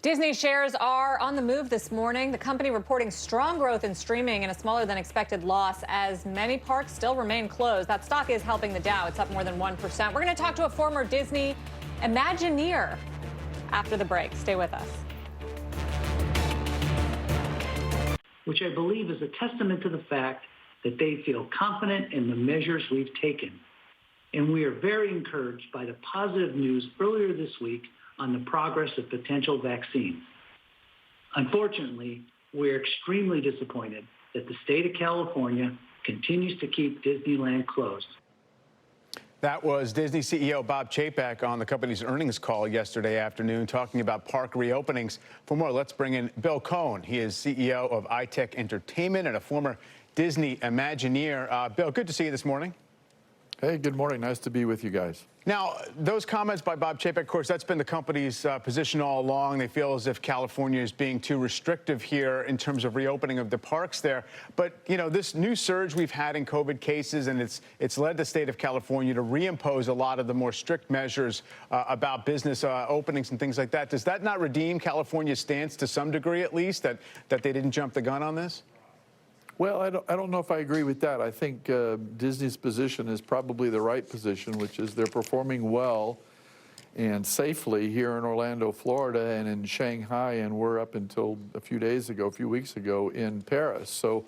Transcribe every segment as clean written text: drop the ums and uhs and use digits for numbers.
Disney shares are on the move this morning. The company reporting strong growth in streaming and a smaller than expected loss as many parks still remain closed. That stock is helping the Dow. It's up more than 1%. We're going to talk to a former Disney Imagineer after the break. Stay with us. Which I believe is a testament to the fact that they feel confident in the measures we've taken. And we are very encouraged by the positive news earlier this week on the progress of potential vaccines. Unfortunately, we're extremely disappointed that the state of California continues to keep Disneyland closed. That was Disney CEO Bob Chapek on the company's earnings call yesterday afternoon talking about park reopenings. For more, let's bring in Bill Coan. He is CEO of ITEC Entertainment and a former Disney Imagineer. Bill, good to see you this morning. Hey, good morning. Nice to be with you guys. Now, those comments by Bob Chapek, of course, that's been the company's position all along. They feel as if California is being too restrictive here in terms of reopening of the parks there. But, you know, this new surge we've had in COVID cases, and it's led the state of California to reimpose a lot of the more strict measures about business openings and things like that. Does that not redeem California's stance to some degree, at least, that they didn't jump the gun on this? Well, I don't know if I agree with that. I think Disney's position is probably the right position, which is they're performing well and safely here in Orlando, Florida, and in Shanghai, and we're up until a few weeks ago in Paris. So,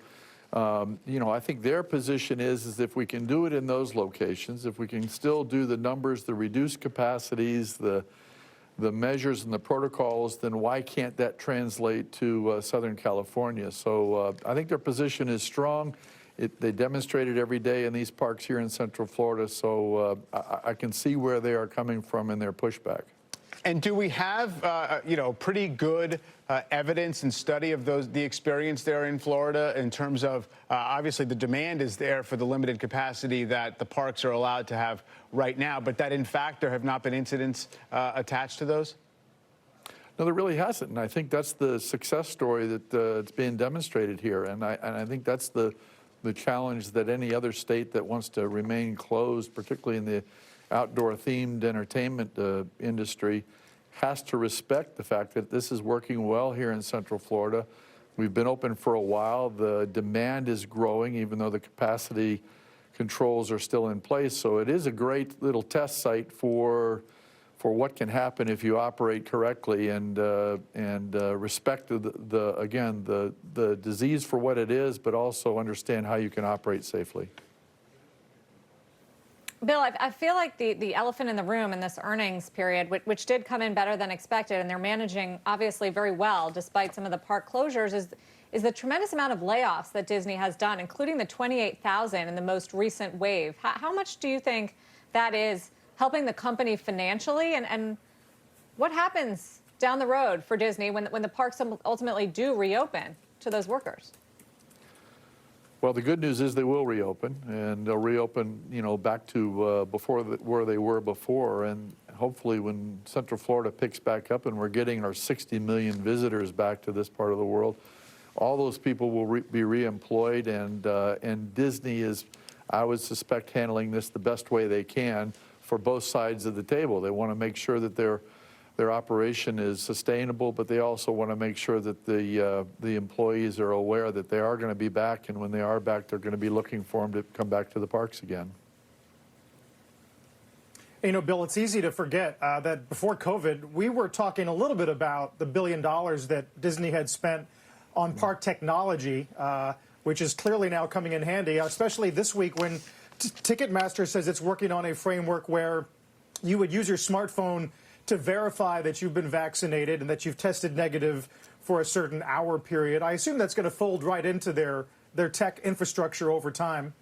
you know, I think their position is if we can do it in those locations, if we can still do the numbers, the reduced capacities, the measures and the protocols, then why can't that translate to Southern California? So I think their position is strong. They demonstrate it every day in these parks here in Central Florida, so I can see where they are coming from in their pushback. And do we have, you know, pretty good evidence and study of the experience there in Florida in terms of, obviously the demand is there for the limited capacity that the parks are allowed to have right now, but that in fact there have not been incidents attached to those? No, there really hasn't, and I think that's the success story that it's being demonstrated here, and I think that's the challenge that any other state that wants to remain closed, particularly in the outdoor-themed entertainment industry, has to respect the fact that this is working well here in Central Florida. We've been open for a while. The demand is growing, even though the capacity controls are still in place. So it is a great little test site for what can happen if you operate correctly and respect the disease for what it is, but also understand how you can operate safely. Bill, I feel like the elephant in the room in this earnings period, which did come in better than expected, and they're managing obviously very well despite some of the park closures, is the tremendous amount of layoffs that Disney has done, including the 28,000 in the most recent wave. How much do you think that is helping the company financially, and what happens down the road for Disney when the parks ultimately do reopen to those workers? Well, the good news is they will reopen, and they'll reopen, you know, back to where they were before. And hopefully when Central Florida picks back up and we're getting our 60 million visitors back to this part of the world, all those people will be reemployed, and Disney is, I would suspect, handling this the best way they can for both sides of the table. They want to make sure that their operation is sustainable, but they also want to make sure that the employees are aware that they are going to be back, and when they are back, they're going to be looking for them to come back to the parks again. You know, Bill, it's easy to forget that before COVID, we were talking a little bit about the $1 billion that Disney had spent on park technology, which is clearly now coming in handy, especially this week when Ticketmaster says it's working on a framework where you would use your smartphone to verify that you've been vaccinated and that you've tested negative for a certain hour period. I assume that's going to fold right into their tech infrastructure over time.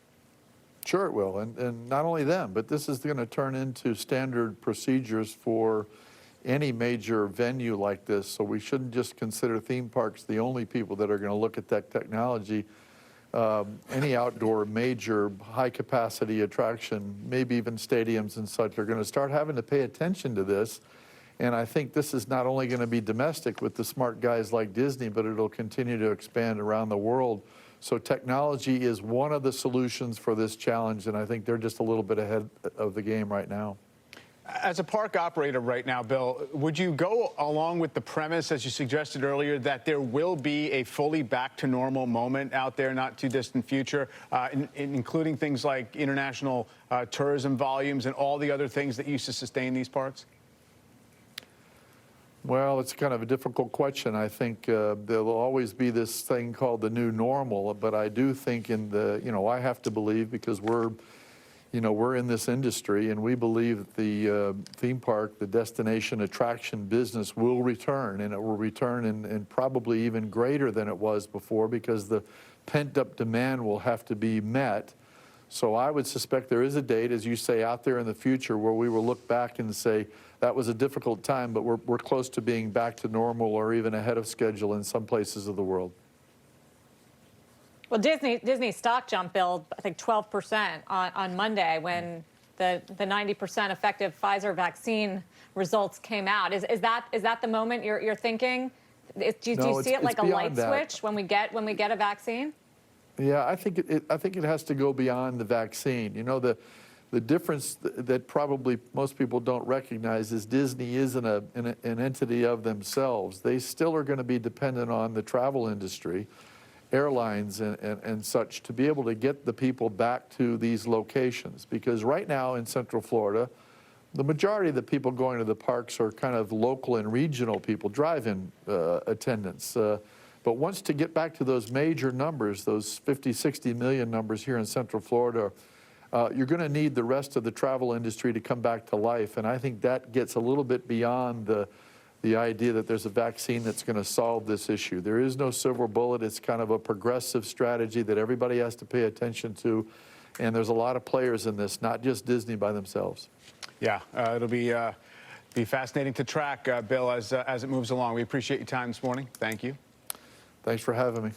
Sure it will, and not only them, but this is going to turn into standard procedures for any major venue like this. So we shouldn't just consider theme parks the only people that are going to look at that technology. Any outdoor major high-capacity attraction, maybe even stadiums and such, are going to start having to pay attention to this. And I think this is not only going to be domestic with the smart guys like Disney, but it'll continue to expand around the world. So technology is one of the solutions for this challenge, and I think they're just a little bit ahead of the game right now. As a park operator right now, Bill, would you go along with the premise, as you suggested earlier, that there will be a fully back to normal moment out there, not too distant future, including things like international tourism volumes and all the other things that used to sustain these parks? Well, it's kind of a difficult question. I think there'll always be this thing called the new normal, but I do think I have to believe, because we're in this industry, and we believe that the theme park, the destination attraction business will return, and it will return in probably even greater than it was before, because the pent-up demand will have to be met. So I would suspect there is a date, as you say, out there in the future where we will look back and say, that was a difficult time, but we're close to being back to normal or even ahead of schedule in some places of the world. Well, Disney stock jumped, Bill, I think 12% on Monday when the 90% effective Pfizer vaccine results came out. Is that the moment you're thinking? Do you see it like a light switch when we get a vaccine? Yeah, I think it has to go beyond the vaccine. You know, the difference that probably most people don't recognize is Disney isn't an entity of themselves. They still are going to be dependent on the travel industry, airlines and such, to be able to get the people back to these locations. Because right now in Central Florida, the majority of the people going to the parks are kind of local and regional people, drive-in attendants. But once to get back to those major numbers, those 50, 60 million numbers here in Central Florida, you're going to need the rest of the travel industry to come back to life. And I think that gets a little bit beyond the idea that there's a vaccine that's going to solve this issue. There is no silver bullet. It's kind of a progressive strategy that everybody has to pay attention to. And there's a lot of players in this, not just Disney by themselves. Yeah, it'll be fascinating to track, Bill, as it moves along. We appreciate your time this morning. Thank you. Thanks for having me.